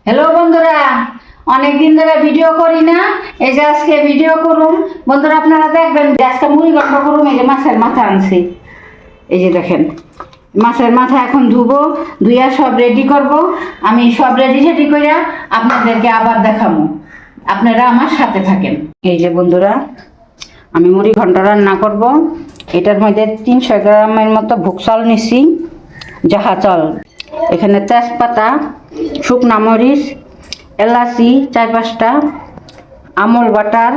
Hello বন্ধুরা, অনেকদিন ধরে ভিডিও করি না। এই যে আজকে ভিডিও করুন বন্ধুরা, আপনারা দেখবেন যে আজকে মুড়ি ঘন্ট করুন। এই যে মাছের মাথা আনছি, এই যে দেখেন মাছের মাথা এখন ধুবো, ধুইয়া সব রেডি করব। আমি সব রেডি করে আপনাদেরকে আবার দেখাবো, আপনারা আমার সাথে থাকেন। এই যে বন্ধুরা, আমি মুড়ি ঘন্ট রান্না করব। এটার মধ্যে 300 গ্রামের মতো ভুক চাল নিছি, জাহা চাল। এখানে তেজপাতা, শুকনা মরিচ, এলাচি 4-5টা, আমল বাটার,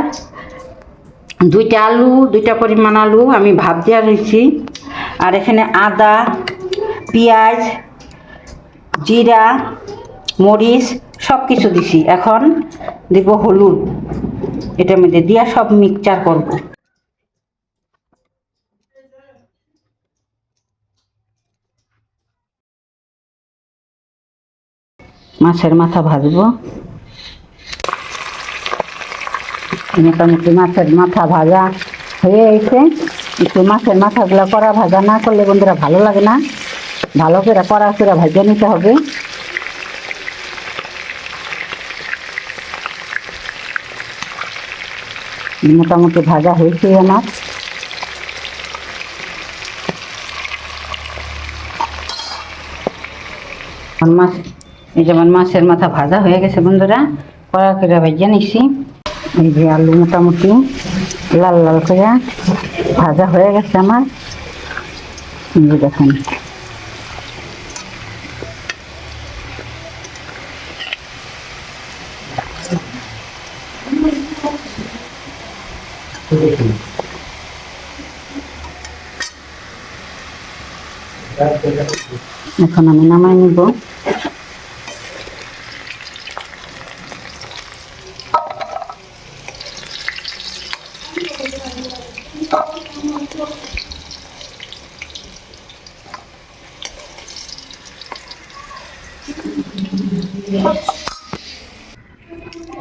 2টা আলু, 2টা পরিমাণ আলু আমি ভাপ দেওয়া রয়েছি। আর এখানে আদা, পেঁয়াজ, জিরা, মরিচ সব কিছু দিছি। এখন দিব হলুদ, এটার মধ্যে দিয়া সব মিক্সচার করব। মাছের মাথা ভাজবো। মোটামুটি মাছের মাথা ভাজা হয়ে গেছে। একটু মাছের মাথাগুলো কড়া ভাজা না করলে বন্ধুরা ভালো লাগে না, ভালো করে কড়া করে ভাজা নিতে হবে। মোটামুটি ভাজা হয়েছে আমার। মাছ, এই যেমন মাছের মাথা ভাজা হয়ে গেছে বন্ধুরা, কড়া করে ভাজা নিচ্ছি। এই যে আলু মোটামুটি লাল লাল করে ভাজা হয়ে গেছে আমার। দেখুন এখন আমি নামাই নিব।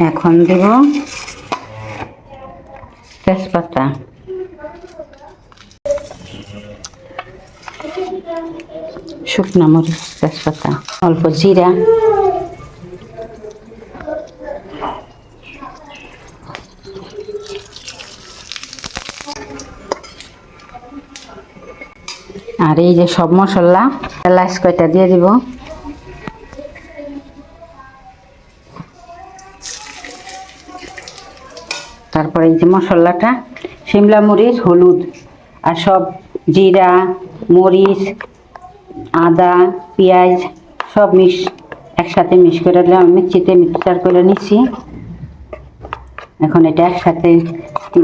এখন দেব তেজপাতা, শুকনা মরিচ, তেজপাতা, অল্প জিরা, আর এই যে সব মশলা, এলাচ কয়টা দিয়ে দিব। তারপরে এই যে মশলাটা, শিমলা মরিচ, হলুদ আর সব জিরা, মরিচ, আদা, পেঁয়াজ সব একসাথে মিক্স করে দিলাম। মিক্সিতে মিক্সচার করে নিচ্ছি। এখন এটা একসাথে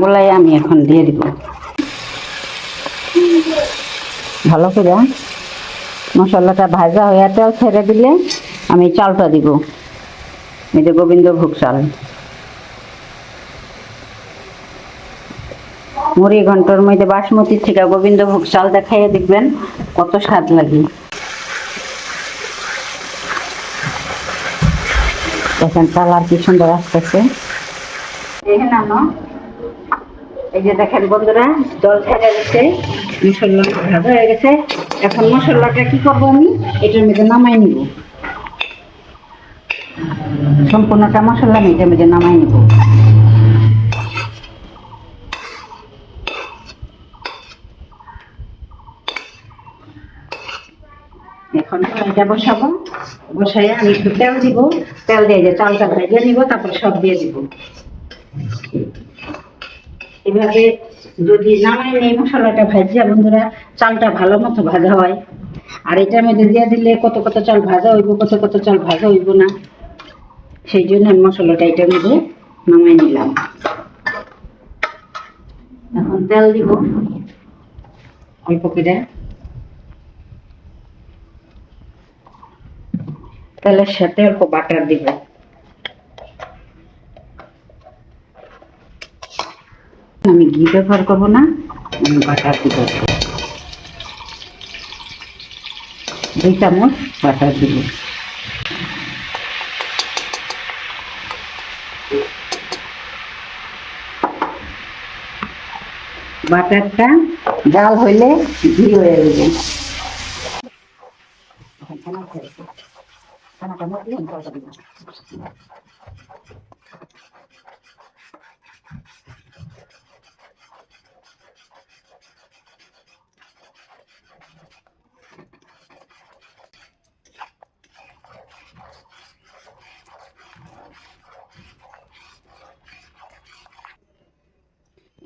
গোলাই আমি এখন দিয়ে দিব। ভালো করে মশলাটা ভাজা হয়ে তেল ছেড়ে দিলে আমি চালটা দিব। এই যে গোবিন্দভোগ চাল। মুড়ি ঘন্টর মধ্যে বাসমতির থেকে গোবিন্দভোগ চাল দেখাইয়া দেখবেন কত স্বাদ লাগে। দেখেন কালার কি সুন্দর আসতেছে। এই যে দেখেন বন্ধুরা, জল ছেড়ে গেছে, মশলা ভাজা হয়ে গেছে। এখন মশলাটা কি করবো, আমি এটার মধ্যে নামাই নিব। সম্পূর্ণটা মশলা আমি এটার মধ্যে নামাই নিব। এখন এটা বসাবো, বসাই আমি একটু তেল দিব। তেল দিয়ে যে চালটা ভেজে নিব, তারপরে সব দিয়ে দিব। এভাবে যদি নামাই নেই মশলাটা ভাজিয়া বন্ধুরা, চালটা ভালো মতো ভাজা হয়। আর এটার মধ্যে দিয়ে দিলে কত কত চাল ভাজা হইব, কত কত চাল ভাজা হইব না। সেই জন্য আমি মশলাটা এটার মধ্যে নামাই নিলাম। এখন তেল দিব অল্প করে। তেলের সাথে অল্প বাটার দিব। আমি ঘি ব্যবহার করবো না, আমি বাটার দিব। 2 চামচ বাটার দিব। বাটারটা জাল হইলে ঘি হয়ে যাবে। খানাটা মধ্যে তরকা দিব।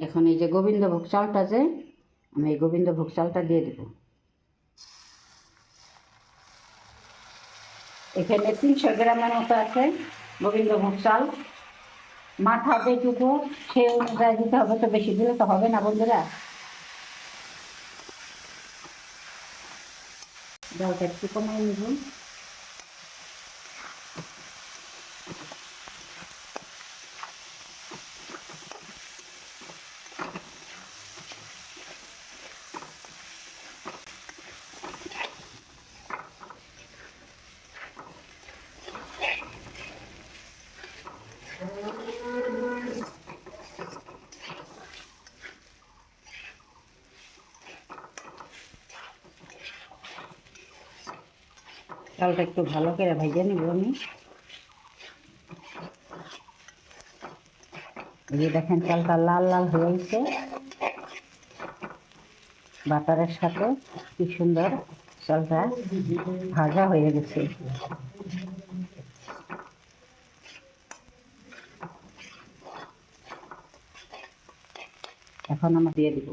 এখন এই যে গোবিন্দভোগ চালটা যে আমি এই গোবিন্দভোগ চালটা দিয়ে দেব। এখানে 300 গ্রামের মতো আছে গোবিন্দভোগ চাল। মাথা যেটুকু সেই অনুযায়ী দিতে হবে, তো বেশি দিলে তো হবে না বন্ধুরা। ডালটা একটু কমাই নেব। চালটা একটু ভালো করে ভেজে নিব আমি। এই যে দেখেন চালটা লাল লাল হয়ে গেছে বাটারের সাথে, কি সুন্দর চালটা ভাজা হয়ে গেছে। এখন আমরা দিয়ে দিব।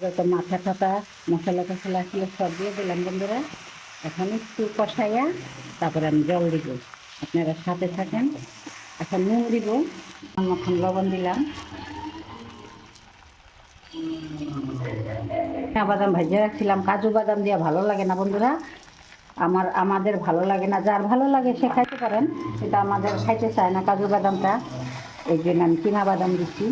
যত মাথা টাথা মশলা টশলা আসলে সব দিয়ে দিলাম বন্ধুরা। এখন একটু কষাইয়া তারপরে আমি জল দিব, আপনারা সাথে থাকেন। এখন নুন দিব, এখন লবণ দিলাম। বাদাম ভাজিয়ে রাখছিলাম, কাজু বাদাম দিয়ে ভালো লাগে না বন্ধুরা, আমাদের ভালো লাগে না। যার ভালো লাগে সে খাইতে পারেন, এটা আমাদের খাইতে চায় না কাজু বাদামটা, এই জন্য আমি চীনা বাদাম দিচ্ছি।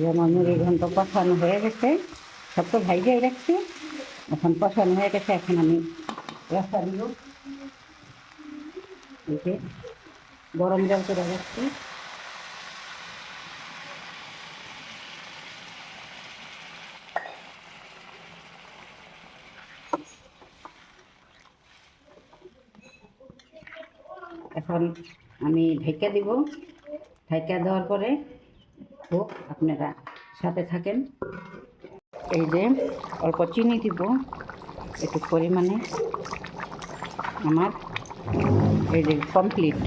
যেমন মুড়ি ঘন্ট কষানো হয়ে গেছে, সব তো ভাইজাই রাখছি, এখন কষানো হয়ে গেছে। এখন আমি রসা দিব, এই যে গরম জল করে রাখছি। এখন আমি ঢেকে দিব, ঢেকে দেওয়ার পরে হোক, আপনারা সাথে থাকেন। এই যে অল্প চিনি দিব একটু পরিমাণে। আমার এই যে কমপ্লিট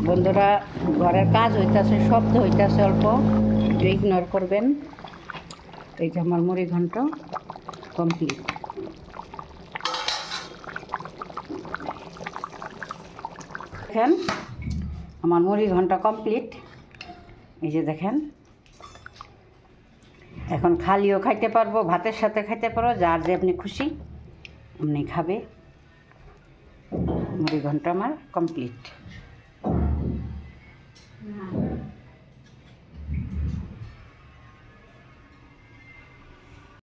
বন্ধুরা, ঘরের কাজ হইতেছে, শব্দ হইতেছে অল্প, একটু ইগনোর করবেন। এই যে আমার মুড়ি ঘন্ট কমপ্লিট। দেখেন আমার মুড়ি ঘন্ট কমপ্লিট, এই যে দেখেন। এখন খালিও খাইতে পারবো, ভাতের সাথে খাইতে পারবো, যার যে আপনি খুশি আপনি খাবে। মুড়ি ঘন্ট আমার কমপ্লিট।